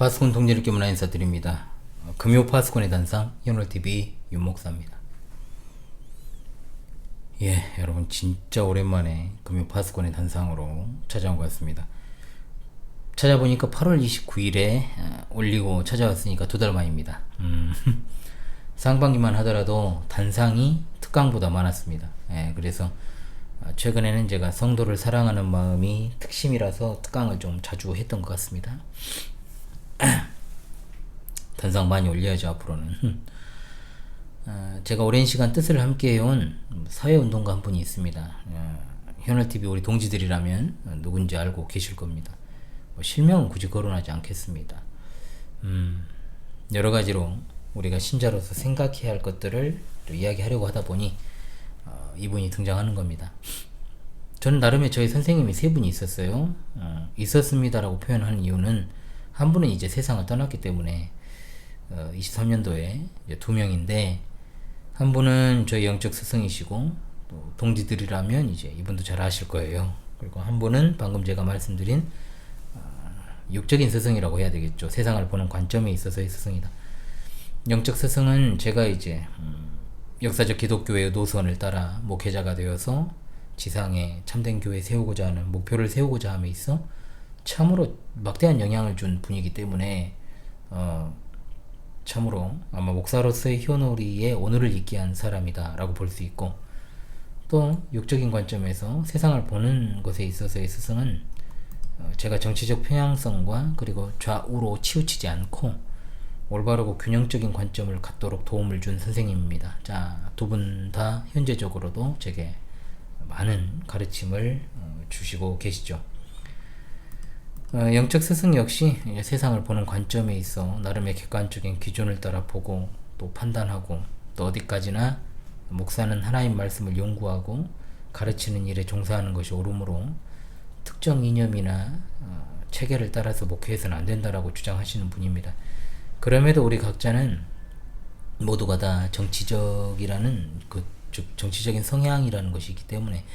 파스콘 통제를 깨문화 인사드립니다. 금요 파스콘의 단상 현월TV 윤목사입니다. 예, 여러분 진짜 오랜만에 금요 파스콘의 단상으로 찾아온 것 같습니다. 찾아보니까 8월 29일에 올리고 찾아왔으니까 2달 만입니다. 상반기만 하더라도 단상이 특강보다 많았습니다. 예, 그래서 최근에는 제가 성도를 사랑하는 마음이 특심이라서 특강을 좀 자주 했던 것 같습니다. 단상 많이 올려야죠 앞으로는. 제가 오랜 시간 뜻을 함께 해온 사회운동가 한 분이 있습니다. 현월TV 우리 동지들이라면 누군지 알고 계실 겁니다. 실명은 굳이 거론하지 않겠습니다. 여러 가지로 우리가 신자로서 생각해야 할 것들을 또 이야기하려고 하다 보니 이분이 등장하는 겁니다. 저는 나름의 저의 선생님이 3분이 있었어요. 있었습니다라고 표현하는 이유는 한 분은 이제 세상을 떠났기 때문에 23년도에 이제 2명인데, 한 분은 저희 영적 스승이시고 또 동지들이라면 이제 이분도 잘 아실 거예요. 그리고 한 분은 방금 제가 말씀드린 육적인 스승이라고 해야 되겠죠. 세상을 보는 관점에 있어서의 스승이다. 영적 스승은 제가 이제 역사적 기독교의 노선을 따라 목회자가 되어서 지상에 참된 교회 세우고자 하는 목표를 세우고자 함에 있어 참으로 막대한 영향을 준 분이기 때문에 참으로 아마 목사로서의 효노리에 오늘을 있게 한 사람이다 라고 볼 수 있고, 또 육적인 관점에서 세상을 보는 것에 있어서의 스승은 제가 정치적 편향성과 그리고 좌우로 치우치지 않고 올바르고 균형적인 관점을 갖도록 도움을 준 선생님입니다. 자, 두 분 다 현재적으로도 제게 많은 가르침을 주시고 계시죠. 영적 스승 역시 세상을 보는 관점에 있어 나름의 객관적인 기준을 따라 보고 또 판단하고, 또 어디까지나 목사는 하나님 말씀을 연구하고 가르치는 일에 종사하는 것이 옳으므로 특정 이념이나 체계를 따라서 목회해서는 안 된다라고 주장하시는 분입니다. 그럼에도 우리 각자는 모두가 다 정치적이라는 즉 정치적인 성향이라는 것이 있기 때문에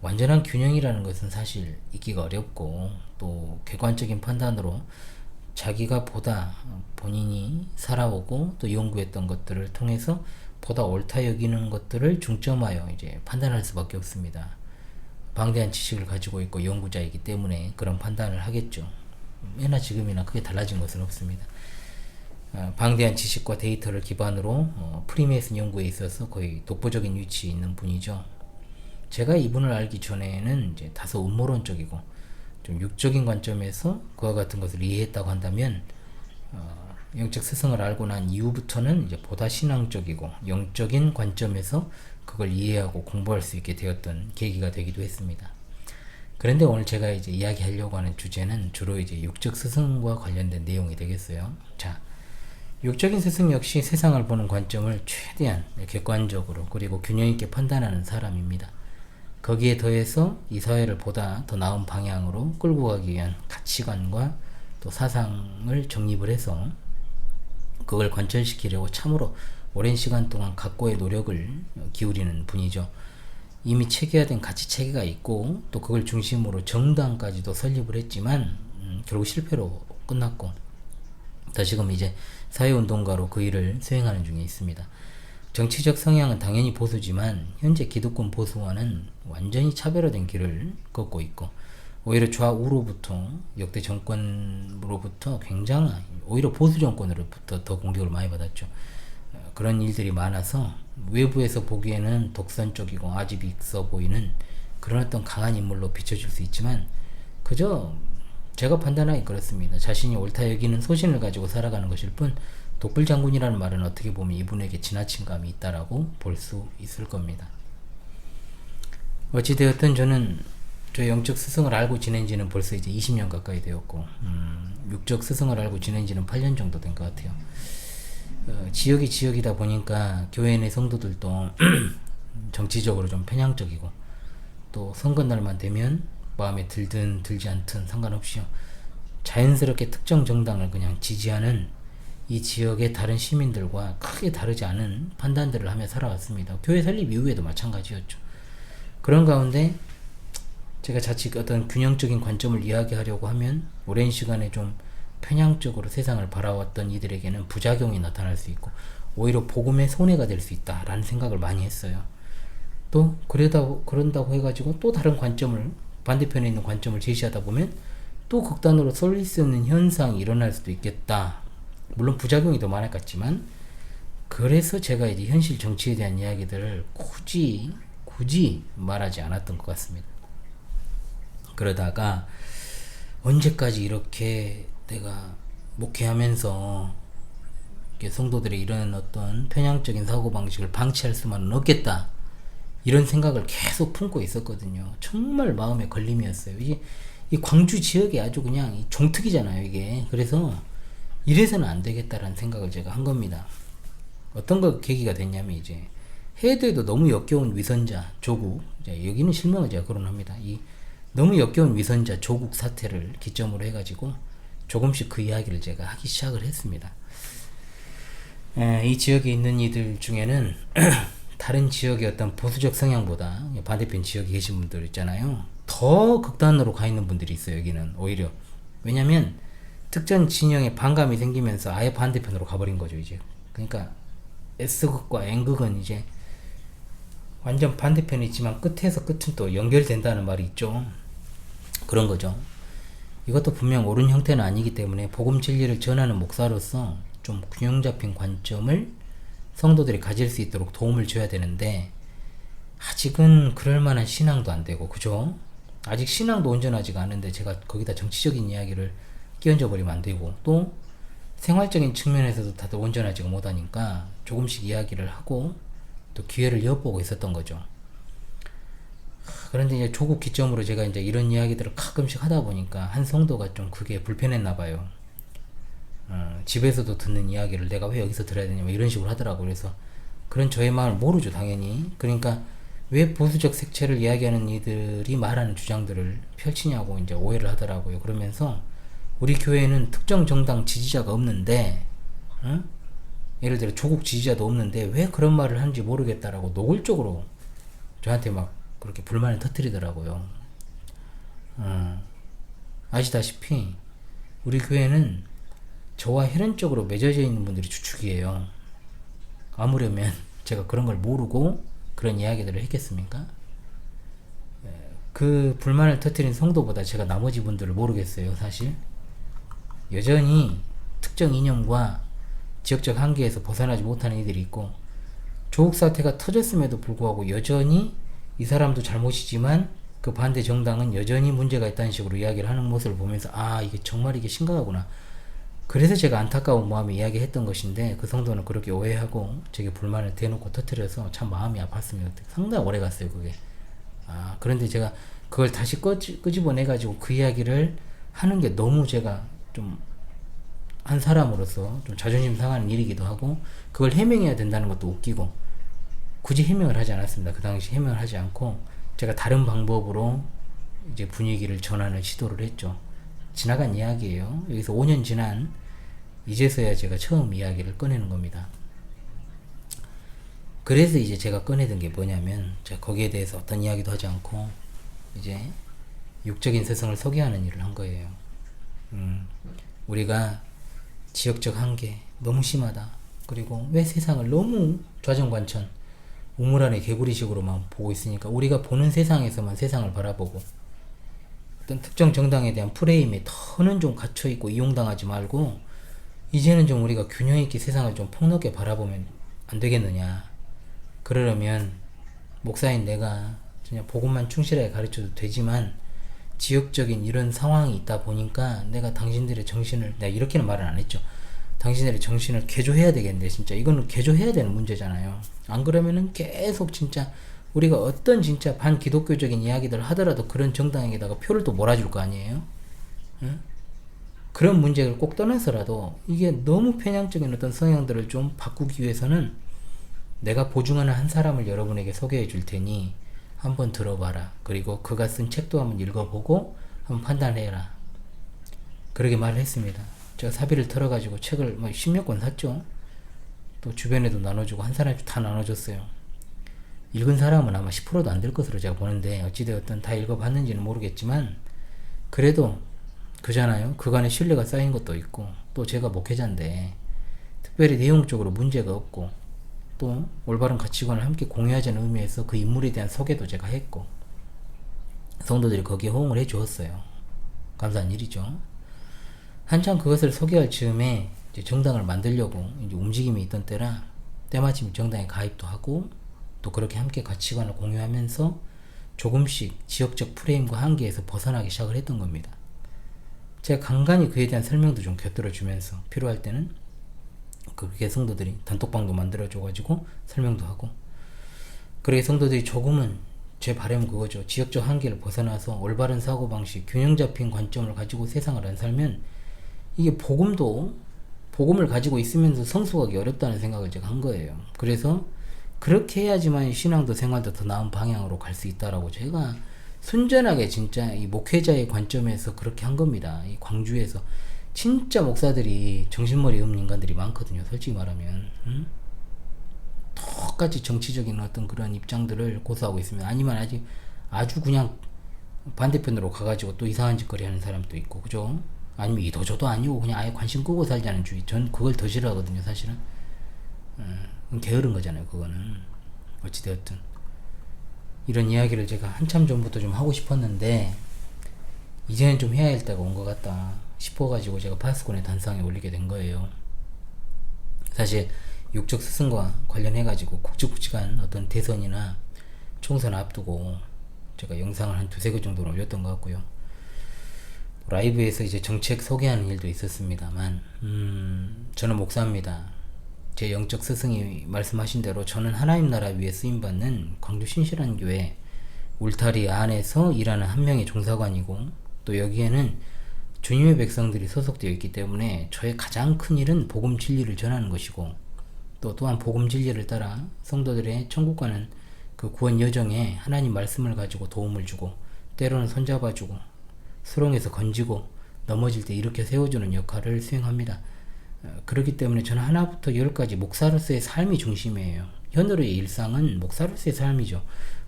완전한 균형이라는 것은 사실 있기가 어렵고, 또 객관적인 판단으로 자기가 보다 본인이 살아오고 또 연구했던 것들을 통해서 보다 옳다 여기는 것들을 중점하여 이제 판단할 수밖에 없습니다. 방대한 지식을 가지고 있고 연구자이기 때문에 그런 판단을 하겠죠. 예나 지금이나 크게 달라진 것은 없습니다. 방대한 지식과 데이터를 기반으로 프리메이슨 연구에 있어서 거의 독보적인 위치에 있는 분이죠. 제가 이분을 알기 전에는 이제 다소 음모론적이고 좀 육적인 관점에서 그와 같은 것을 이해했다고 한다면, 영적 스승을 알고 난 이후부터는 이제 보다 신앙적이고 영적인 관점에서 그걸 이해하고 공부할 수 있게 되었던 계기가 되기도 했습니다. 그런데 오늘 제가 이제 이야기하려고 하는 주제는 주로 이제 육적 스승과 관련된 내용이 되겠어요. 자, 육적인 스승 역시 세상을 보는 관점을 최대한 객관적으로 그리고 균형 있게 판단하는 사람입니다. 거기에 더해서 이 사회를 보다 더 나은 방향으로 끌고 가기 위한 가치관과 또 사상을 정립을 해서 그걸 관철시키려고 참으로 오랜 시간 동안 각고의 노력을 기울이는 분이죠. 이미 체계화된 가치 체계가 있고 또 그걸 중심으로 정당까지도 설립을 했지만 결국 실패로 끝났고, 다시금 이제 사회운동가로 그 일을 수행하는 중에 있습니다. 정치적 성향은 당연히 보수지만 현재 기득권 보수와는 완전히 차별화된 길을 걷고 있고, 오히려 좌우로부터 역대 정권으로부터 굉장한, 오히려 보수 정권으로부터 더 공격을 많이 받았죠. 그런 일들이 많아서 외부에서 보기에는 독선적이고 아집이 있어 보이는 그런 어떤 강한 인물로 비춰질 수 있지만, 그저 제가 판단하기 그렇습니다. 자신이 옳다 여기는 소신을 가지고 살아가는 것일 뿐, 독불장군이라는 말은 어떻게 보면 이분에게 지나친 감이 있다라고 볼 수 있을 겁니다. 어찌되었든 저는 저 영적 스승을 알고 지낸 지는 벌써 이제 20년 가까이 되었고, 육적 스승을 알고 지낸 지는 8년 정도 된 것 같아요. 지역이 지역이다 보니까 교회 내 성도들도 정치적으로 좀 편향적이고, 또 선거날만 되면 마음에 들든 들지 않든 상관없이요, 자연스럽게 특정 정당을 그냥 지지하는 이 지역의 다른 시민들과 크게 다르지 않은 판단들을 하며 살아왔습니다. 교회 설립 이후에도 마찬가지였죠. 그런 가운데 제가 자칫 어떤 균형적인 관점을 이야기하려고 하면 오랜 시간에 좀 편향적으로 세상을 바라왔던 이들에게는 부작용이 나타날 수 있고 오히려 복음의 손해가 될 수 있다라는 생각을 많이 했어요. 또 그런다고 해가지고 또 다른 관점을, 반대편에 있는 관점을 제시하다 보면 또 극단으로 쏠릴 수 있는 현상이 일어날 수도 있겠다. 물론 부작용이 더 많을 것 같지만, 그래서 제가 이제 현실 정치에 대한 이야기들을 굳이 말하지 않았던 것 같습니다. 그러다가 언제까지 이렇게 내가 목회하면서 성도들의 이런 어떤 편향적인 사고방식을 방치할 수만은 없겠다, 이런 생각을 계속 품고 있었거든요. 정말 마음에 걸림이었어요. 이 광주 지역이 아주 그냥 종특이잖아요, 이게. 그래서 이래서는 안 되겠다라는 생각을 제가 한 겁니다. 어떤 거 계기가 됐냐면, 이제 해외에도 너무 역겨운 위선자 조국, 여기는 실명을 제가 거론합니다. 이 너무 역겨운 위선자 조국 사태를 기점으로 해가지고 조금씩 그 이야기를 제가 하기 시작을 했습니다. 이 지역에 있는 이들 중에는 다른 지역의 어떤 보수적 성향보다 반대편 지역에 계신 분들 있잖아요, 더 극단으로 가 있는 분들이 있어요. 여기는 오히려. 왜냐면 특정 진영에 반감이 생기면서 아예 반대편으로 가버린 거죠, 이제. 그러니까 S극과 N극은 이제 완전 반대편이 있지만 끝에서 끝은 또 연결된다는 말이 있죠. 그런 거죠. 이것도 분명 옳은 형태는 아니기 때문에 복음 진리를 전하는 목사로서 좀 균형 잡힌 관점을 성도들이 가질 수 있도록 도움을 줘야 되는데, 아직은 그럴 만한 신앙도 안 되고, 그죠? 아직 신앙도 온전하지가 않은데 제가 거기다 정치적인 이야기를 끼얹어 버리면 안 되고, 또 생활적인 측면에서도 다들 온전하지가 못하니까 조금씩 이야기를 하고 또 기회를 엿보고 있었던 거죠. 그런데 이제 조국 기점으로 제가 이제 이런 이야기들을 가끔씩 하다 보니까 한 성도가 좀 그게 불편했나 봐요. 집에서도 듣는 이야기를 내가 왜 여기서 들어야 되냐, 뭐 이런 식으로 하더라고. 그래서 그런 저의 마음을 모르죠, 당연히. 그러니까 왜 보수적 색채를 이야기하는 이들이 말하는 주장들을 펼치냐고 이제 오해를 하더라고요. 그러면서 우리 교회에는 특정 정당 지지자가 없는데, 예를 들어 조국 지지자도 없는데 왜 그런 말을 하는지 모르겠다라고 노골적으로 저한테 막 그렇게 불만을 터뜨리더라고요. 아시다시피 우리 교회는 저와 혈연적으로 맺어져 있는 분들이 주축이에요. 아무려면 제가 그런 걸 모르고 그런 이야기들을 했겠습니까? 그 불만을 터뜨린 성도보다 제가 나머지 분들을 모르겠어요, 사실. 여전히 특정 이념과 지역적 한계에서 벗어나지 못하는 이들이 있고, 조국 사태가 터졌음에도 불구하고 여전히 이 사람도 잘못이지만 그 반대 정당은 여전히 문제가 있다는 식으로 이야기를 하는 모습을 보면서, 이게 정말 이게 심각하구나. 그래서 제가 안타까운 마음에 이야기했던 것인데, 그 성도는 그렇게 오해하고 제게 불만을 대놓고 터뜨려서 참 마음이 아팠습니다. 상당히 오래 갔어요, 그게. 그런데 제가 그걸 다시 끄집어내가지고 그 이야기를 하는 게 너무 제가 좀 한 사람으로서 좀 자존심 상하는 일이기도 하고, 그걸 해명해야 된다는 것도 웃기고, 굳이 해명을 하지 않았습니다. 그 당시 해명을 하지 않고 제가 다른 방법으로 이제 분위기를 전하는 시도를 했죠. 지나간 이야기예요. 여기서 5년 지난 이제서야 제가 처음 이야기를 꺼내는 겁니다. 그래서 이제 제가 꺼내던 게 뭐냐면, 제가 거기에 대해서 어떤 이야기도 하지 않고 이제 육적인 세상을 소개하는 일을 한 거예요. 우리가 지역적 한계 너무 심하다. 그리고 왜 세상을 너무 좌정관천, 우물 안에 개구리식으로만 보고 있으니까 우리가 보는 세상에서만 세상을 바라보고, 어떤 특정 정당에 대한 프레임에 더는 좀 갇혀있고 이용당하지 말고 이제는 좀 우리가 균형 있게 세상을 좀 폭넓게 바라보면 안 되겠느냐. 그러려면 목사인 내가 그냥 복음만 충실하게 가르쳐도 되지만 지역적인 이런 상황이 있다 보니까 내가 당신들의 정신을, 내가 이렇게는 말은 안 했죠. 당신들의 정신을 개조해야 되겠는데, 진짜 이거는 개조해야 되는 문제잖아요. 안 그러면은 계속 진짜 우리가 어떤 진짜 반기독교적인 이야기들을 하더라도 그런 정당에다가 표를 또 몰아줄 거 아니에요? 응? 그런 문제를 꼭 떠나서라도 이게 너무 편향적인 어떤 성향들을 좀 바꾸기 위해서는 내가 보증하는 한 사람을 여러분에게 소개해 줄 테니 한번 들어봐라. 그리고 그가 쓴 책도 한번 읽어보고 한번 판단해라. 그렇게 말을 했습니다. 제가 사비를 털어가지고 책을 뭐 10몇 권 샀죠. 또 주변에도 나눠주고 한 사람씩 다 나눠줬어요. 읽은 사람은 아마 10%도 안 될 것으로 제가 보는데, 어찌되었든 다 읽어봤는지는 모르겠지만 그래도 그잖아요. 그간의 신뢰가 쌓인 것도 있고, 또 제가 목회자인데 특별히 내용적으로 문제가 없고, 또 올바른 가치관을 함께 공유하자는 의미에서 그 인물에 대한 소개도 제가 했고, 성도들이 거기에 호응을 해주었어요. 감사한 일이죠. 한참 그것을 소개할 즈음에 이제 정당을 만들려고 이제 움직임이 있던 때라, 때마침 정당에 가입도 하고, 또 그렇게 함께 가치관을 공유하면서 조금씩 지역적 프레임과 한계에서 벗어나기 시작을 했던 겁니다. 제가 간간히 그에 대한 설명도 좀 곁들여 주면서 필요할 때는 그게 성도들이 단톡방도 만들어줘가지고 설명도 하고, 그렇게 성도들이 조금은, 제 바람은 그거죠. 지역적 한계를 벗어나서 올바른 사고방식, 균형 잡힌 관점을 가지고 세상을 안 살면 이게 복음을 가지고 있으면서 성숙하기 어렵다는 생각을 제가 한 거예요. 그래서 그렇게 해야지만 신앙도 생활도 더 나은 방향으로 갈 수 있다라고 제가 순전하게 진짜 이 목회자의 관점에서 그렇게 한 겁니다. 이 광주에서 진짜 목사들이 정신머리 없는 인간들이 많거든요. 솔직히 말하면. 똑같이 정치적인 어떤 그런 입장들을 고수하고 있습니다. 아니면 아주 그냥 반대편으로 가가지고 또 이상한 짓거리 하는 사람도 있고, 그죠? 아니면 이도저도 아니고 그냥 아예 관심 끄고 살자는 주의. 전 그걸 더 싫어하거든요, 사실은. 게으른 거잖아요, 그거는. 어찌되었든. 이런 이야기를 제가 한참 전부터 좀 하고 싶었는데, 이제는 좀 해야 할 때가 온 것 같다 싶어가지고 제가 파스콘의 단상에 올리게 된 거예요. 사실 육적 스승과 관련해가지고 굵직굵직한 어떤 대선이나 총선 앞두고 제가 영상을 한 두세 개 정도는 올렸던 것 같고요. 라이브에서 이제 정책 소개하는 일도 있었습니다만, 저는 목사입니다. 제 영적 스승이 말씀하신 대로 저는 하나님 나라 위에 쓰임받는 광주 신실한 교회 울타리 안에서 일하는 한 명의 종사관이고, 또 여기에는 주님의 백성들이 소속되어 있기 때문에 저의 가장 큰 일은 복음 진리를 전하는 것이고, 또한 복음 진리를 따라 성도들의 천국 가는 그 구원 여정에 하나님 말씀을 가지고 도움을 주고, 때로는 손잡아주고, 수렁에서 건지고, 넘어질 때 일으켜 세워주는 역할을 수행합니다. 그렇기 때문에 저는 하나부터 열까지 목사로서의 삶이 중심이에요. 현으로의 일상은 목사로서의 삶이죠.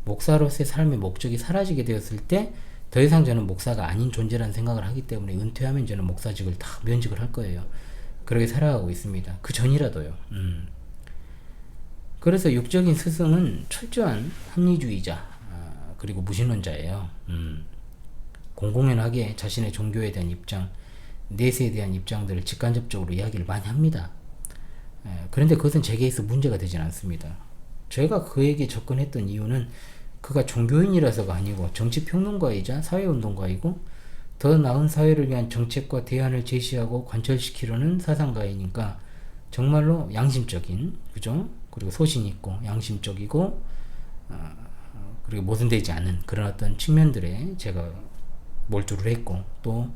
목사로서의 삶의 목적이 사라지게 되었을 때 더 이상 저는 목사가 아닌 존재라는 생각을 하기 때문에 은퇴하면 저는 목사직을 다 면직을 할 거예요. 그렇게 살아가고 있습니다. 그 전이라도요. 그래서 육적인 스승은 철저한 합리주의자, 그리고 무신론자예요. 공공연하게 자신의 종교에 대한 입장, 내세에 대한 입장들을 직간접적으로 이야기를 많이 합니다. 그런데 그것은 제게 있어 문제가 되진 않습니다. 제가 그에게 접근했던 이유는 그가 종교인이라서가 아니고 정치평론가이자 사회운동가이고, 더 나은 사회를 위한 정책과 대안을 제시하고 관철시키려는 사상가이니까 정말로 양심적인, 그죠? 그리고 소신있고 양심적이고, 그리고 모순되지 않은 그런 어떤 측면들에 제가 몰두를 했고, 또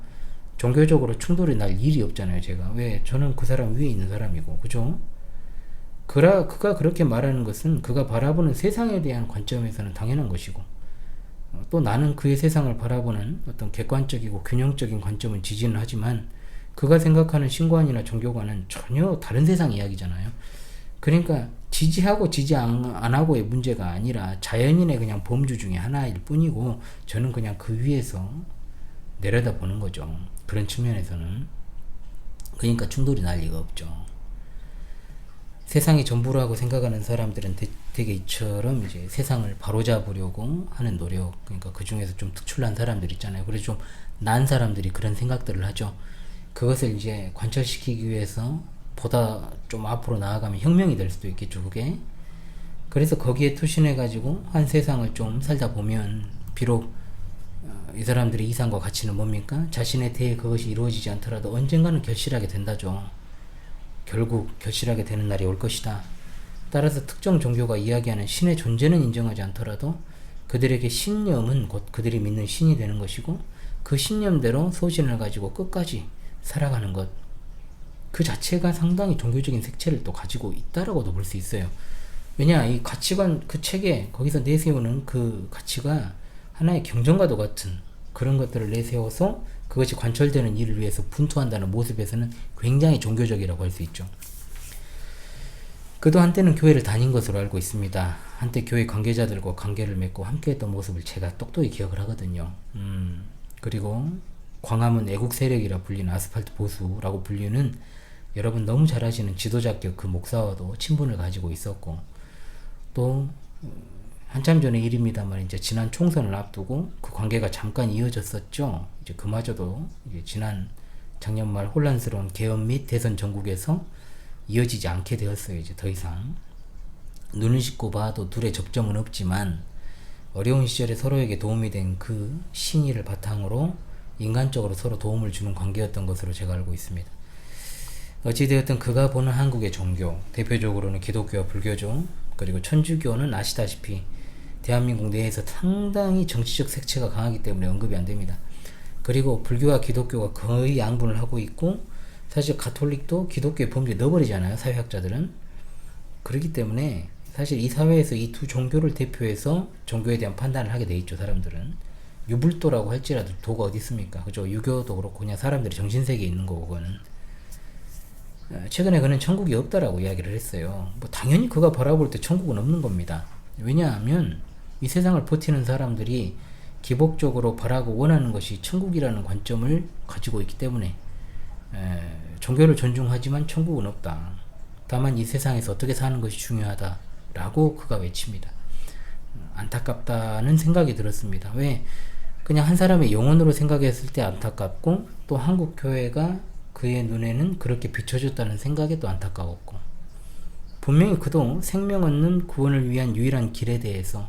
종교적으로 충돌이 날 일이 없잖아요. 제가 왜, 저는 그 사람 위에 있는 사람이고, 그죠? 그가 그렇게 말하는 것은 그가 바라보는 세상에 대한 관점에서는 당연한 것이고, 또 나는 그의 세상을 바라보는 어떤 객관적이고 균형적인 관점은 지지는 하지만, 그가 생각하는 신관이나 종교관은 전혀 다른 세상 이야기잖아요. 그러니까 지지하고 지지 안 하고의 문제가 아니라 자연인의 그냥 범주 중에 하나일 뿐이고, 저는 그냥 그 위에서 내려다보는 거죠. 그런 측면에서는. 그러니까 충돌이 날 리가 없죠. 세상이 전부라고 생각하는 사람들은 되게 이처럼 이제 세상을 바로잡으려고 하는 노력, 그러니까 그 중에서 좀 특출난 사람들 있잖아요. 그래서 좀 난 사람들이 그런 생각들을 하죠. 그것을 이제 관철시키기 위해서 보다 좀 앞으로 나아가면 혁명이 될 수도 있겠죠, 그게. 그래서 거기에 투신해가지고 한 세상을 좀 살다 보면, 비록 이 사람들의 이상과 가치는 뭡니까? 자신에 대해 그것이 이루어지지 않더라도 언젠가는 결실하게 된다죠. 결국 결실하게 되는 날이 올 것이다. 따라서 특정 종교가 이야기하는 신의 존재는 인정하지 않더라도 그들에게 신념은 곧 그들이 믿는 신이 되는 것이고, 그 신념대로 소신을 가지고 끝까지 살아가는 것, 그 자체가 상당히 종교적인 색채를 또 가지고 있다라고도 볼 수 있어요. 왜냐, 이 가치관, 그 책에 거기서 내세우는 그 가치가 하나의 경전과도 같은 그런 것들을 내세워서 그것이 관철되는 일을 위해서 분투한다는 모습에서는 굉장히 종교적이라고 할 수 있죠. 그도 한때는 교회를 다닌 것으로 알고 있습니다. 한때 교회 관계자들과 관계를 맺고 함께했던 모습을 제가 똑똑히 기억을 하거든요. 그리고 광화문 애국 세력이라 불리는 아스팔트 보수라고 불리는 여러분 너무 잘 아시는 지도자격 그 목사와도 친분을 가지고 있었고, 또 한참 전의 일입니다만 이제 지난 총선을 앞두고 그 관계가 잠깐 이어졌었죠. 이제 그마저도 이제 지난 작년 말 혼란스러운 개헌 및 대선 전국에서 이어지지 않게 되었어요. 이제 더 이상 눈을 씻고 봐도 둘의 접점은 없지만 어려운 시절에 서로에게 도움이 된 그 신의를 바탕으로 인간적으로 서로 도움을 주는 관계였던 것으로 제가 알고 있습니다. 어찌되었든 그가 보는 한국의 종교, 대표적으로는 기독교와 불교죠. 그리고 천주교는 아시다시피 대한민국 내에서 상당히 정치적 색채가 강하기 때문에 언급이 안 됩니다. 그리고 불교와 기독교가 거의 양분을 하고 있고, 사실 가톨릭도 기독교의 범주에 넣어버리잖아요, 사회학자들은. 그렇기 때문에 사실 이 사회에서 이 두 종교를 대표해서 종교에 대한 판단을 하게 돼 있죠, 사람들은. 유불도라고 할지라도 도가 어디 있습니까? 그죠? 유교도 그렇고 그냥 사람들이 정신세계에 있는 거고, 그거는. 최근에 그는 천국이 없다라고 이야기를 했어요. 뭐 당연히 그가 바라볼 때 천국은 없는 겁니다. 왜냐하면 이 세상을 버티는 사람들이 기복적으로 바라고 원하는 것이 천국이라는 관점을 가지고 있기 때문에 종교를 존중하지만 천국은 없다. 다만 이 세상에서 어떻게 사는 것이 중요하다라고 그가 외칩니다. 안타깝다는 생각이 들었습니다. 왜? 그냥 한 사람의 영혼으로 생각했을 때 안타깝고, 또 한국 교회가 그의 눈에는 그렇게 비춰졌다는 생각에 또 안타까웠고, 분명히 그도 생명 얻는 구원을 위한 유일한 길에 대해서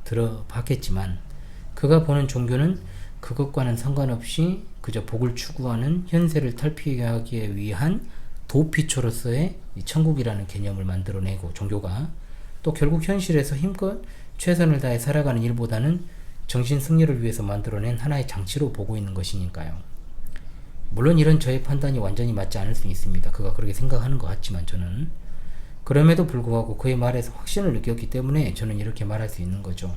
들어봤겠지만 그가 보는 종교는 그것과는 상관없이 그저 복을 추구하는 현세를 탈피하기 위한 도피처로서의 천국이라는 개념을 만들어내고, 종교가 또 결국 현실에서 힘껏 최선을 다해 살아가는 일보다는 정신 승리를 위해서 만들어낸 하나의 장치로 보고 있는 것이니까요. 물론 이런 저의 판단이 완전히 맞지 않을 수 있습니다. 그가 그렇게 생각하는 것 같지만 저는 그럼에도 불구하고 그의 말에서 확신을 느꼈기 때문에 저는 이렇게 말할 수 있는 거죠.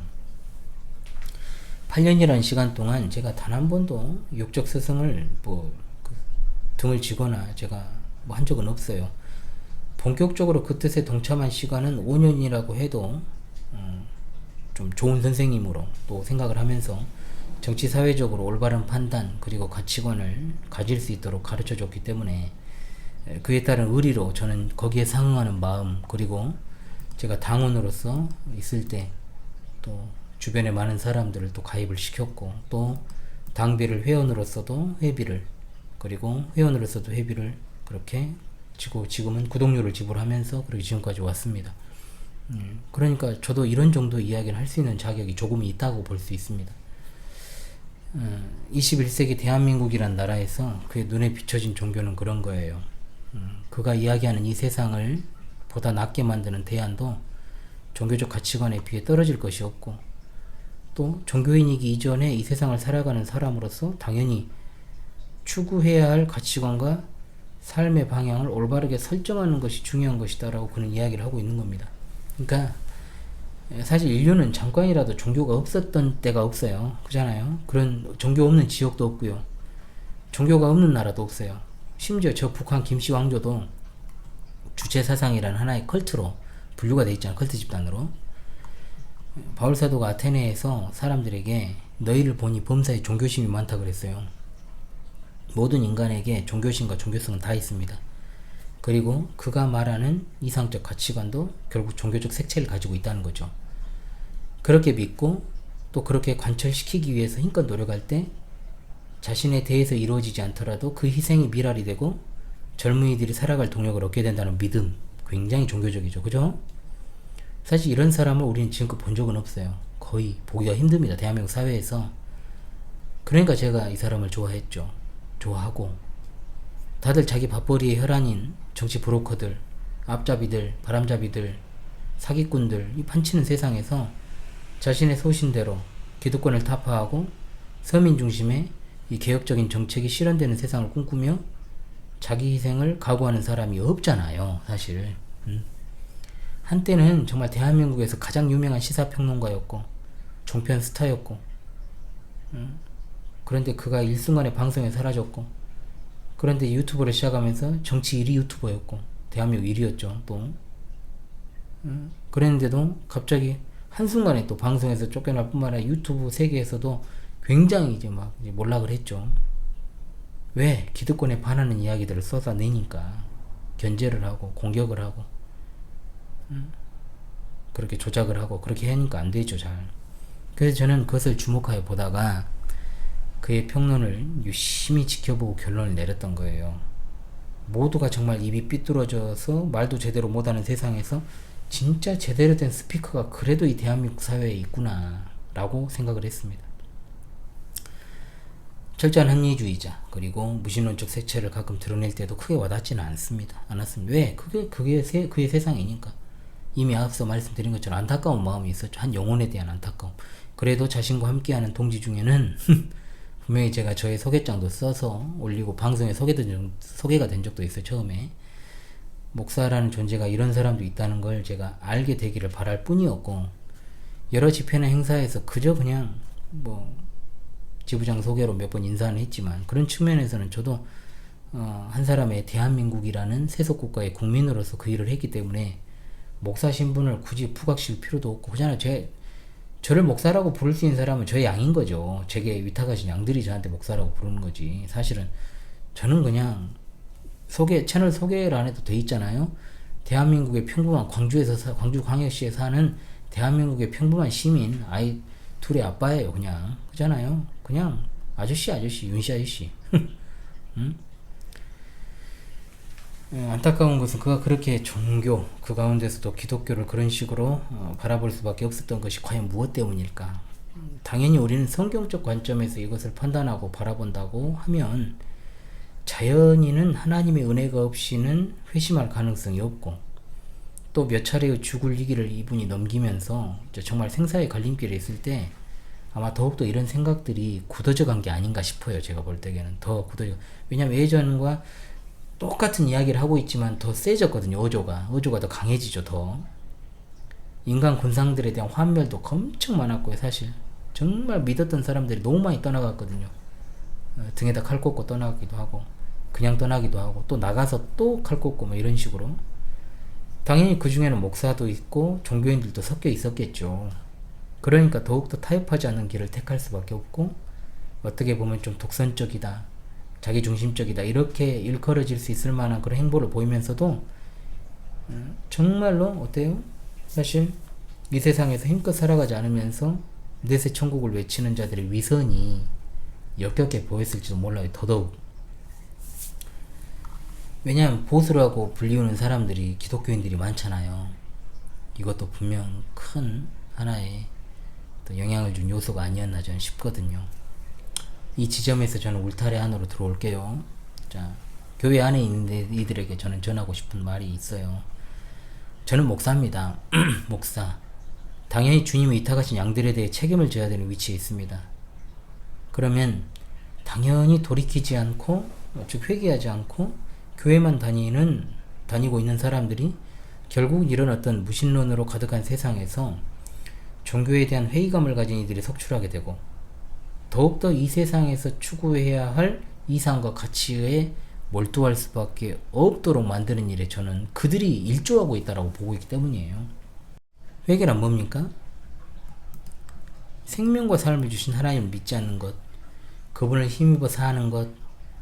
8년이라는 시간 동안 제가 단 한 번도 육적 스승을 등을 지거나 제가 한 적은 없어요. 본격적으로 그 뜻에 동참한 시간은 5년이라고 해도 좀 좋은 선생님으로 또 생각을 하면서 정치 사회적으로 올바른 판단 그리고 가치관을 가질 수 있도록 가르쳐 줬기 때문에 그에 따른 의리로 저는 거기에 상응하는 마음, 그리고 제가 당원으로서 있을 때 또 주변에 많은 사람들을 또 가입을 시켰고, 또 당비를 회원으로서도 회비를, 그리고 회원으로서도 회비를 그렇게 지고 지금은 구독료를 지불하면서 그렇게 지금까지 왔습니다. 그러니까 저도 이런 정도 이야기를 할 수 있는 자격이 조금 있다고 볼 수 있습니다. 21세기 대한민국이란 나라에서 그의 눈에 비춰진 종교는 그런 거예요. 그가 이야기하는 이 세상을 보다 낫게 만드는 대안도 종교적 가치관에 비해 떨어질 것이 없고, 또 종교인이기 이전에 이 세상을 살아가는 사람으로서 당연히 추구해야 할 가치관과 삶의 방향을 올바르게 설정하는 것이 중요한 것이다 라고 그는 이야기를 하고 있는 겁니다. 그러니까 사실 인류는 잠깐이라도 종교가 없었던 때가 없어요. 그잖아요. 그런 종교 없는 지역도 없고요, 종교가 없는 나라도 없어요. 심지어 저 북한 김씨 왕조도 주체사상이라는 하나의 컬트로 분류가 되어 있잖아요. 컬트 집단으로. 바울사도가 아테네에서 사람들에게 너희를 보니 범사에 종교심이 많다 그랬어요. 모든 인간에게 종교심과 종교성은 다 있습니다. 그리고 그가 말하는 이상적 가치관도 결국 종교적 색채를 가지고 있다는 거죠. 그렇게 믿고 또 그렇게 관철시키기 위해서 힘껏 노력할 때 자신에 대해서 이루어지지 않더라도 그 희생이 미랄이 되고 젊은이들이 살아갈 동력을 얻게 된다는 믿음, 굉장히 종교적이죠. 그죠? 사실 이런 사람을 우리는 지금껏 본 적은 없어요. 거의 보기가 힘듭니다, 대한민국 사회에서. 그러니까 제가 이 사람을 좋아했죠. 좋아하고, 다들 자기 밥벌이의 혈안인 정치 브로커들, 앞잡이들, 바람잡이들, 사기꾼들, 이 판치는 세상에서 자신의 소신대로 기득권을 타파하고 서민 중심의 이 개혁적인 정책이 실현되는 세상을 꿈꾸며 자기 희생을 각오하는 사람이 없잖아요, 사실. 한때는 정말 대한민국에서 가장 유명한 시사평론가였고 종편 스타였고, 그런데 그가 일순간에 방송에 사라졌고, 그런데 유튜브를 시작하면서 정치 1위 유튜버였고 대한민국 1위였죠 또. 그랬는데도 갑자기 한순간에 또 방송에서 쫓겨날 뿐만 아니라 유튜브 세계에서도 굉장히 이제 막 몰락을 했죠. 왜? 기득권에 반하는 이야기들을 쏟아내니까. 견제를 하고 공격을 하고 그렇게 조작을 하고 그렇게 하니까 안 되죠, 잘. 그래서 저는 그것을 주목하여 보다가 그의 평론을 유심히 지켜보고 결론을 내렸던 거예요. 모두가 정말 입이 삐뚤어져서 말도 제대로 못하는 세상에서 진짜 제대로 된 스피커가 그래도 이 대한민국 사회에 있구나 라고 생각을 했습니다. 철저한 합리주의자 그리고 무신론적 색채를 가끔 드러낼 때도 크게 와닿지는 않습니다. 왜? 그게 그의 세상이니까. 이미 앞서 말씀드린 것처럼 안타까운 마음이 있었죠. 한 영혼에 대한 안타까움. 그래도 자신과 함께하는 동지 중에는 분명히 제가 저의 소개장도 써서 올리고 방송에 소개가 된 적도 있어요. 처음에 목사라는 존재가 이런 사람도 있다는 걸 제가 알게 되기를 바랄 뿐이었고, 여러 집회나 행사에서 그저 그냥 지부장 소개로 몇 번 인사는 했지만, 그런 측면에서는 저도 한 사람의 대한민국이라는 세속국가의 국민으로서 그 일을 했기 때문에 목사 신분을 굳이 부각시킬 필요도 없고, 그잖아요. 저를 목사라고 부를 수 있는 사람은 저의 양인 거죠. 제게 위탁하신 양들이 저한테 목사라고 부르는 거지. 사실은 저는 그냥 채널 소개란에도 돼 있잖아요. 대한민국의 평범한 광주광역시에 사는 대한민국의 평범한 시민, 아이 둘의 아빠예요. 그냥 그잖아요. 그냥 아저씨 윤씨 아저씨. 응? 안타까운 것은 그가 그렇게 종교 그 가운데서도 기독교를 그런 식으로 바라볼 수밖에 없었던 것이 과연 무엇 때문일까? 당연히 우리는 성경적 관점에서 이것을 판단하고 바라본다고 하면 자연인은 하나님의 은혜가 없이는 회심할 가능성이 없고, 또 몇 차례의 죽을 위기를 이분이 넘기면서 정말 생사의 갈림길에 있을 때 아마 더욱더 이런 생각들이 굳어져 간 게 아닌가 싶어요. 제가 볼 때에는 더 굳어져. 왜냐면 예전과 똑같은 이야기를 하고 있지만 더 세졌거든요. 어조가 더 강해지죠. 더 인간 군상들에 대한 환멸도 엄청 많았고요. 사실 정말 믿었던 사람들이 너무 많이 떠나갔거든요. 등에다 칼 꽂고 떠나기도 하고, 그냥 떠나기도 하고, 또 나가서 또 칼 꽂고 이런 식으로. 당연히 그 중에는 목사도 있고 종교인들도 섞여 있었겠죠. 그러니까 더욱더 타협하지 않는 길을 택할 수밖에 없고, 어떻게 보면 좀 독선적이다, 자기중심적이다, 이렇게 일컬어질 수 있을 만한 그런 행보를 보이면서도 정말로 어때요? 사실 이 세상에서 힘껏 살아가지 않으면서 내세 천국을 외치는 자들의 위선이 역겹게 보였을지도 몰라요. 더더욱. 왜냐하면 보수라고 불리우는 사람들이 기독교인들이 많잖아요. 이것도 분명 큰 하나의 또 영향을 준 요소가 아니었나 저는 싶거든요. 이 지점에서 저는 울타리 안으로 들어올게요. 자, 교회 안에 있는 이들에게 저는 전하고 싶은 말이 있어요. 저는 목사입니다. 목사. 당연히 주님이 위탁하신 양들에 대해 책임을 져야 되는 위치에 있습니다. 그러면 당연히 돌이키지 않고, 즉 회개하지 않고 교회만 다니고 있는 사람들이 결국 이런 어떤 무신론으로 가득한 세상에서 종교에 대한 회의감을 가진 이들이 속출하게 되고, 더욱더 이 세상에서 추구해야 할 이상과 가치에 몰두할 수밖에 없도록 만드는 일에 저는 그들이 일조하고 있다고 보고 있기 때문이에요. 회개란 뭡니까? 생명과 삶을 주신 하나님을 믿지 않는 것, 그분을 힘입어 사는 것,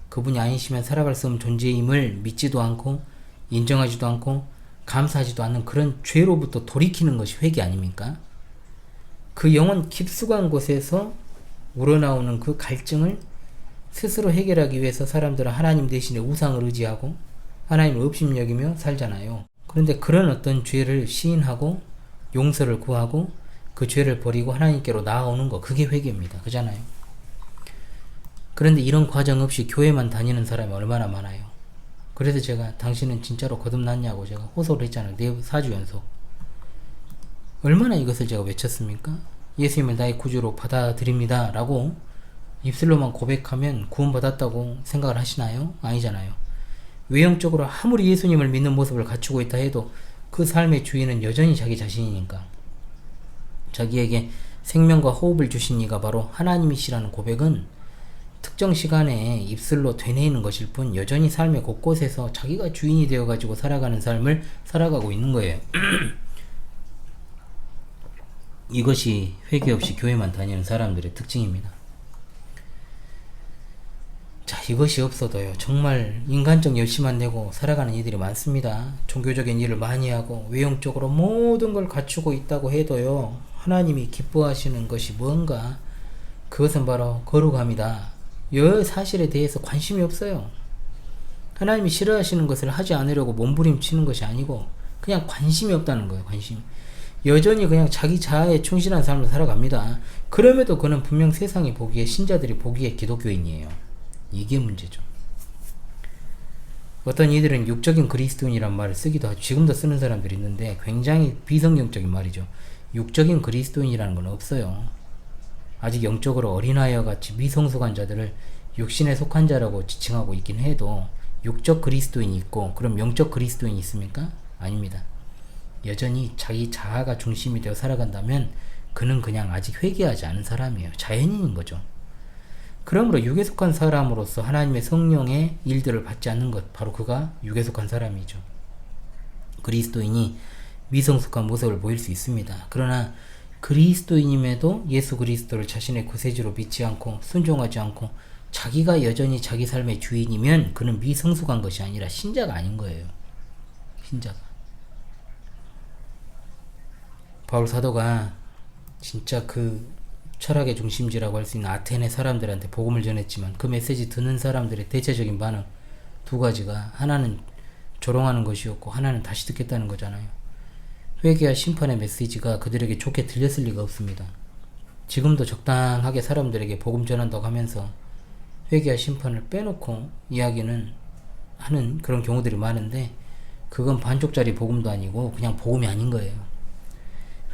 그분이 아니시면 살아갈 수 없는 존재임을 믿지도 않고 인정하지도 않고 감사하지도 않는 그런 죄로부터 돌이키는 것이 회개 아닙니까? 그 영혼 깊숙한 곳에서 우러나오는 그 갈증을 스스로 해결하기 위해서 사람들은 하나님 대신에 우상을 의지하고 하나님을 업신여기며 살잖아요. 그런데 그런 어떤 죄를 시인하고 용서를 구하고 그 죄를 버리고 하나님께로 나아오는 거, 그게 회개입니다. 그잖아요. 그런데 이런 과정 없이 교회만 다니는 사람이 얼마나 많아요. 그래서 제가 당신은 진짜로 거듭났냐고 제가 호소를 했잖아요. 4주 연속. 얼마나 이것을 제가 외쳤습니까? 예수님을 나의 구주로 받아들입니다 라고 입술로만 고백하면 구원받았다고 생각을 하시나요? 아니잖아요. 외형적으로 아무리 예수님을 믿는 모습을 갖추고 있다 해도 그 삶의 주인은 여전히 자기 자신이니까. 자기에게 생명과 호흡을 주신 이가 바로 하나님이시라는 고백은 특정 시간에 입술로 되뇌이는 것일 뿐 여전히 삶의 곳곳에서 자기가 주인이 되어가지고 살아가는 삶을 살아가고 있는 거예요. 이것이 회개 없이 교회만 다니는 사람들의 특징입니다. 자, 이것이 없어도요 정말 인간적 열심만 내고 살아가는 이들이 많습니다. 종교적인 일을 많이 하고 외형적으로 모든 걸 갖추고 있다고 해도요 하나님이 기뻐하시는 것이 뭔가, 그것은 바로 거룩함이다. 이 사실에 대해서 관심이 없어요. 하나님이 싫어하시는 것을 하지 않으려고 몸부림치는 것이 아니고 그냥 관심이 없다는 거예요. 관심. 여전히 그냥 자기 자아에 충실한 삶을 살아갑니다. 그럼에도 그는 분명 세상이 보기에, 신자들이 보기에 기독교인이에요. 이게 문제죠. 어떤 이들은 육적인 그리스도인이란 말을 쓰기도 하죠. 지금도 쓰는 사람들이 있는데 굉장히 비성경적인 말이죠. 육적인 그리스도인이라는 건 없어요. 아직 영적으로 어린아이와 같이 미성숙한 자들을 육신에 속한 자라고 지칭하고 있긴 해도 육적 그리스도인이 있고 그럼 영적 그리스도인이 있습니까? 아닙니다. 여전히 자기 자아가 중심이 되어 살아간다면 그는 그냥 아직 회개하지 않은 사람이에요. 자연인인 거죠. 그러므로 육에 속한 사람으로서 하나님의 성령의 일들을 받지 않는 것, 바로 그가 육에 속한 사람이죠. 그리스도인이 미성숙한 모습을 보일 수 있습니다. 그러나 그리스도인임에도 예수 그리스도를 자신의 구세주로 믿지 않고 순종하지 않고 자기가 여전히 자기 삶의 주인이면 그는 미성숙한 것이 아니라 신자가 아닌 거예요. 신자가. 바울 사도가 진짜 그 철학의 중심지라고 할 수 있는 아테네 사람들한테 복음을 전했지만 그 메시지 듣는 사람들의 대체적인 반응 두 가지가, 하나는 조롱하는 것이었고 하나는 다시 듣겠다는 거잖아요. 회개와 심판의 메시지가 그들에게 좋게 들렸을 리가 없습니다. 지금도 적당하게 사람들에게 복음 전한다고 하면서 회개와 심판을 빼놓고 이야기는 하는 그런 경우들이 많은데 그건 반쪽짜리 복음도 아니고 그냥 복음이 아닌 거예요.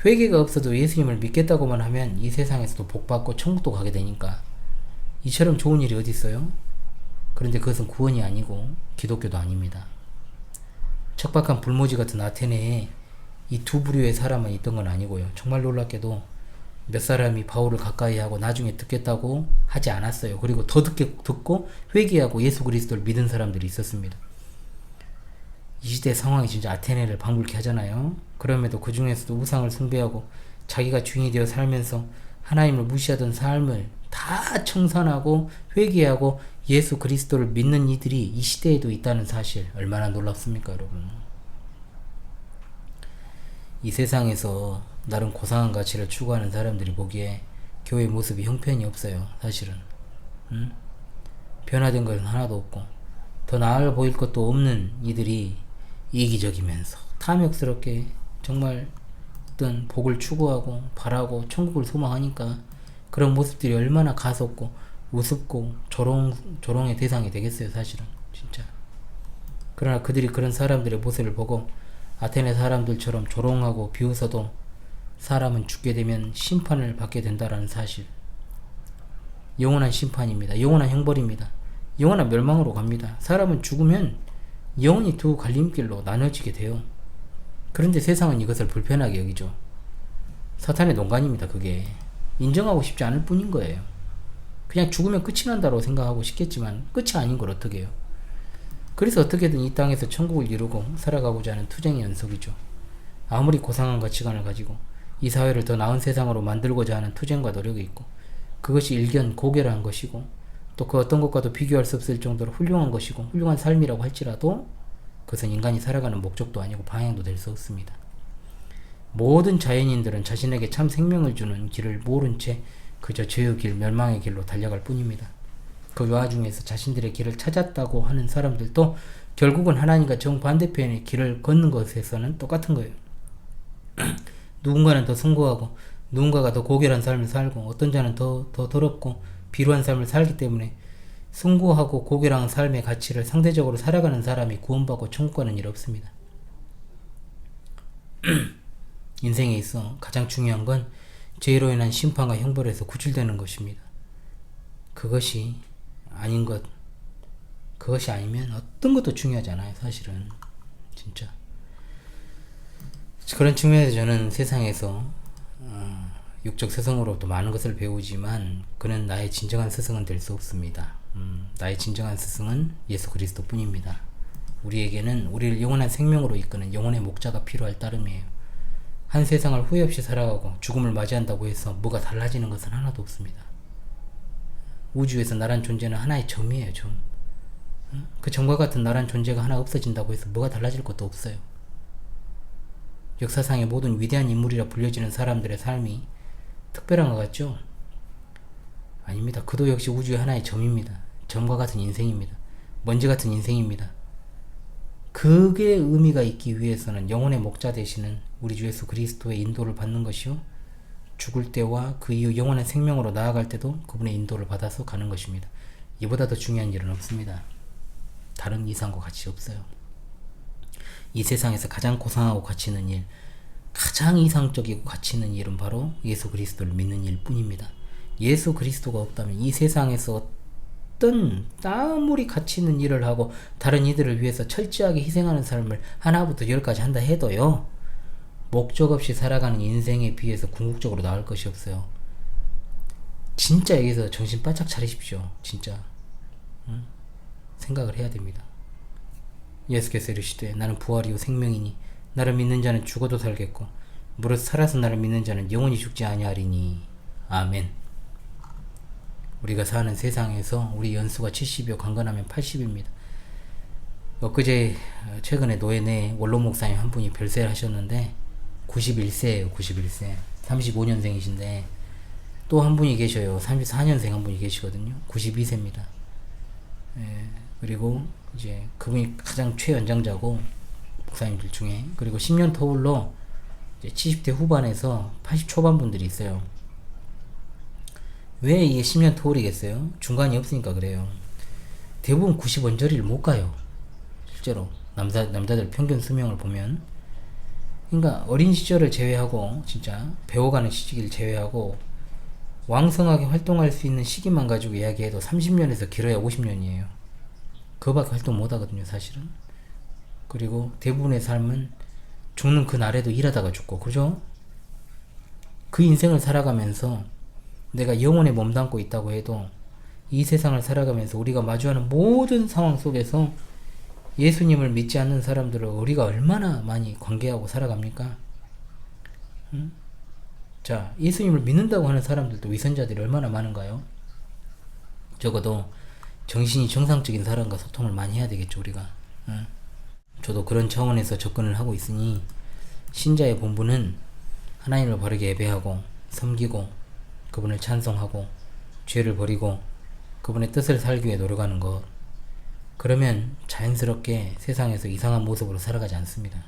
회개가 없어도 예수님을 믿겠다고만 하면 이 세상에서도 복받고 천국도 가게 되니까 이처럼 좋은 일이 어디 있어요? 그런데 그것은 구원이 아니고 기독교도 아닙니다. 척박한 불모지 같은 아테네에 이 두 부류의 사람만 있던 건 아니고요. 정말 놀랍게도 몇 사람이 바울을 가까이 하고 나중에 듣겠다고 하지 않았어요. 그리고 더 듣고 회개하고 예수 그리스도를 믿은 사람들이 있었습니다. 이 시대 상황이 진짜 아테네를 방불케 하잖아요. 그럼에도 그 중에서도 우상을 숭배하고 자기가 주인이 되어 살면서 하나님을 무시하던 삶을 다 청산하고 회개하고 예수 그리스도를 믿는 이들이 이 시대에도 있다는 사실, 얼마나 놀랍습니까, 여러분? 이 세상에서 나름 고상한 가치를 추구하는 사람들이 보기에 교회 모습이 형편이 없어요. 사실은 변화된 것은 하나도 없고 더 나아 보일 것도 없는 이들이 이기적이면서 탐욕스럽게 정말 어떤 복을 추구하고 바라고 천국을 소망하니까 그런 모습들이 얼마나 가섭고 우습고 조롱의 대상이 되겠어요. 사실은 진짜. 그러나 그들이 그런 사람들의 모습을 보고 아테네 사람들처럼 조롱하고 비웃어도 사람은 죽게 되면 심판을 받게 된다라는 사실, 영원한 심판입니다. 영원한 형벌입니다. 영원한 멸망으로 갑니다. 사람은 죽으면 영원히 두 갈림길로 나눠지게 돼요. 그런데 세상은 이것을 불편하게 여기죠. 사탄의 농간입니다. 그게 인정하고 싶지 않을 뿐인 거예요. 그냥 죽으면 끝이 난다고 생각하고 싶겠지만 끝이 아닌 걸 어떻게 해요. 그래서 어떻게든 이 땅에서 천국을 이루고 살아가고자 하는 투쟁의 연속이죠. 아무리 고상한 가치관을 가지고 이 사회를 더 나은 세상으로 만들고자 하는 투쟁과 노력이 있고 그것이 일견 고결한 것이고 또 그 어떤 것과도 비교할 수 없을 정도로 훌륭한 것이고 훌륭한 삶이라고 할지라도 그것은 인간이 살아가는 목적도 아니고 방향도 될 수 없습니다. 모든 자연인들은 자신에게 참 생명을 주는 길을 모른 채 그저 죄의 길, 멸망의 길로 달려갈 뿐입니다. 그 와중에서 자신들의 길을 찾았다고 하는 사람들도 결국은 하나님과 정반대편의 길을 걷는 것에서는 똑같은 거예요. 누군가는 더 숭고하고 누군가가 더 고결한 삶을 살고 어떤 자는 더 더럽고 비루한 삶을 살기 때문에 숭고하고 고결한 삶의 가치를 상대적으로 살아가는 사람이 구원받고 천국 가는 일 없습니다. 인생에 있어 가장 중요한 건 죄로 인한 심판과 형벌에서 구출되는 것입니다. 그것이 아닌 것, 그것이 아니면 어떤 것도 중요하지 않아요. 사실은 진짜. 그런 측면에서 저는 세상에서 육적 스승으로부터 많은 것을 배우지만 그는 나의 진정한 스승은 될 수 없습니다. 나의 진정한 스승은 예수 그리스도 뿐입니다. 우리에게는 우리를 영원한 생명으로 이끄는 영혼의 목자가 필요할 따름이에요. 한 세상을 후회 없이 살아가고 죽음을 맞이한다고 해서 뭐가 달라지는 것은 하나도 없습니다. 우주에서 나란 존재는 하나의 점이에요, 점. 그 점과 같은 나란 존재가 하나 없어진다고 해서 뭐가 달라질 것도 없어요. 역사상의 모든 위대한 인물이라 불려지는 사람들의 삶이 특별한 것 같죠? 아닙니다. 그도 역시 우주의 하나의 점입니다. 점과 같은 인생입니다. 먼지 같은 인생입니다. 그게 의미가 있기 위해서는 영혼의 목자 되시는 우리 주 예수 그리스도의 인도를 받는 것이요, 죽을 때와 그 이후 영원한 생명으로 나아갈 때도 그분의 인도를 받아서 가는 것입니다. 이보다 더 중요한 일은 없습니다. 다른 이상과 가치 없어요. 이 세상에서 가장 고상하고 가치 있는 일, 가장 이상적이고 가치 있는 일은 바로 예수 그리스도를 믿는 일 뿐입니다. 예수 그리스도가 없다면 이 세상에서 어떤 아무리 가치 있는 일을 하고 다른 이들을 위해서 철저하게 희생하는 삶을 하나부터 열까지 한다 해도요, 목적 없이 살아가는 인생에 비해서 궁극적으로 나을 것이 없어요. 진짜 여기서 정신 바짝 차리십시오. 진짜 생각을 해야 됩니다. 예수께서 이르시되 나는 부활이요 생명이니 나를 믿는 자는 죽어도 살겠고 무릇 살아서 나를 믿는 자는 영원히 죽지 아니하리니. 아멘. 우리가 사는 세상에서 우리 연수가 70이요 강건하면 80입니다. 엊그제 최근에 노예내 원로 목사님 한 분이 별세를 하셨는데 91세예요. 91세. 35년생이신데 또 한 분이 계셔요. 34년생 한 분이 계시거든요. 92세입니다. 그리고 이제 그분이 가장 최연장자고 목사님들 중에, 그리고 10년 터울로 이제 70대 후반에서 80 초반 분들이 있어요. 왜 이게 10년 터울이겠어요? 중간이 없으니까 그래요. 대부분 90원저리를 못 가요. 실제로 남자들 평균 수명을 보면. 그러니까 어린 시절을 제외하고, 진짜 배워가는 시기를 제외하고 왕성하게 활동할 수 있는 시기만 가지고 이야기해도 30년에서 길어야 50년이에요. 그거밖에 활동 못 하거든요, 사실은. 그리고 대부분의 삶은 죽는 그 날에도 일하다가 죽고, 그죠? 그 인생을 살아가면서 내가 영혼에 몸담고 있다고 해도 이 세상을 살아가면서 우리가 마주하는 모든 상황 속에서 예수님을 믿지 않는 사람들을 우리가 얼마나 많이 관계하고 살아갑니까? 자, 예수님을 믿는다고 하는 사람들도 위선자들이 얼마나 많은가요? 적어도 정신이 정상적인 사람과 소통을 많이 해야 되겠죠, 우리가. 저도 그런 차원에서 접근을 하고 있으니, 신자의 본분은 하나님을 바르게 예배하고 섬기고 그분을 찬송하고 죄를 버리고 그분의 뜻을 살기 위해 노력하는 것. 그러면 자연스럽게 세상에서 이상한 모습으로 살아가지 않습니다.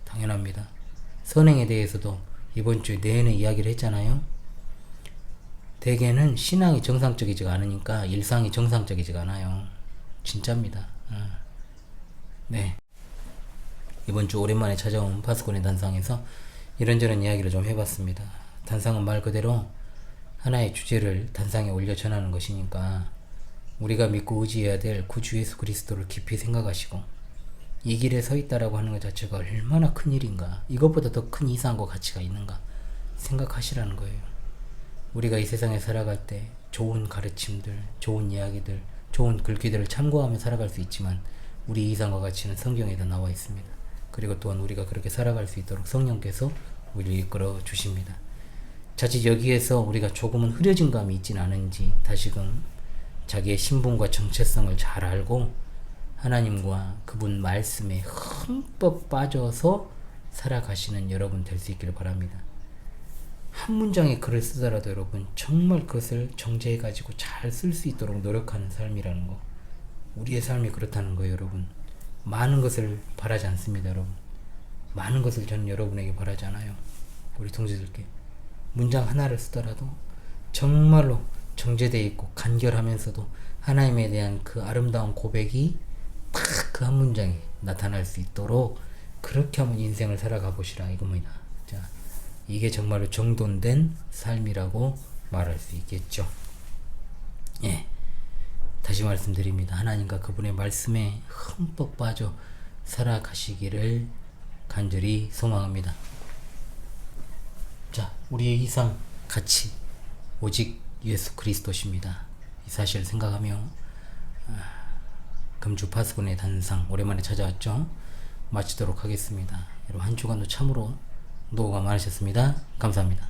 당연합니다. 선행에 대해서도 이번 주에 내내 이야기를 했잖아요. 대개는 신앙이 정상적이지가 않으니까 일상이 정상적이지가 않아요. 진짜입니다. 네. 이번 주 오랜만에 찾아온 파수꾼의 단상에서 이런저런 이야기를 좀 해봤습니다. 단상은 말 그대로 하나의 주제를 단상에 올려 전하는 것이니까 우리가 믿고 의지해야 될 구주 예수 그리스도를 깊이 생각하시고 이 길에 서 있다라고 하는 것 자체가 얼마나 큰 일인가, 이것보다 더 큰 이상과 가치가 있는가 생각하시라는 거예요. 우리가 이 세상에 살아갈 때 좋은 가르침들, 좋은 이야기들, 좋은 글귀들을 참고하며 살아갈 수 있지만 우리 이상과 가치는 성경에도 나와 있습니다. 그리고 또한 우리가 그렇게 살아갈 수 있도록 성령께서 우리를 이끌어 주십니다. 자칫 여기에서 우리가 조금은 흐려진 감이 있진 않은지 다시금 자기의 신분과 정체성을 잘 알고 하나님과 그분 말씀에 흠뻑 빠져서 살아가시는 여러분 될 수 있기를 바랍니다. 한 문장의 글을 쓰더라도 여러분 정말 그것을 정제해가지고 잘 쓸 수 있도록 노력하는 삶이라는 거, 우리의 삶이 그렇다는 거예요. 여러분 많은 것을 바라지 않습니다. 여러분 많은 것을 저는 여러분에게 바라지 않아요. 우리 동지들께 문장 하나를 쓰더라도 정말로 정제되어 있고 간결하면서도 하나님에 대한 그 아름다운 고백이 딱 그 한 문장에 나타날 수 있도록 그렇게 한번 인생을 살아가 보시라 이겁니다. 자, 이게 정말로 정돈된 삶이라고 말할 수 있겠죠. 예, 다시 말씀드립니다. 하나님과 그분의 말씀에 흠뻑 빠져 살아가시기를 간절히 소망합니다. 자, 우리의 이상 가치 오직 예수 그리스도십니다. 이 사실을 생각하며 금주 파수꾼의 단상 오랜만에 찾아왔죠. 마치도록 하겠습니다. 여러분 한 주간도 참으로 노고가 많으셨습니다. 감사합니다.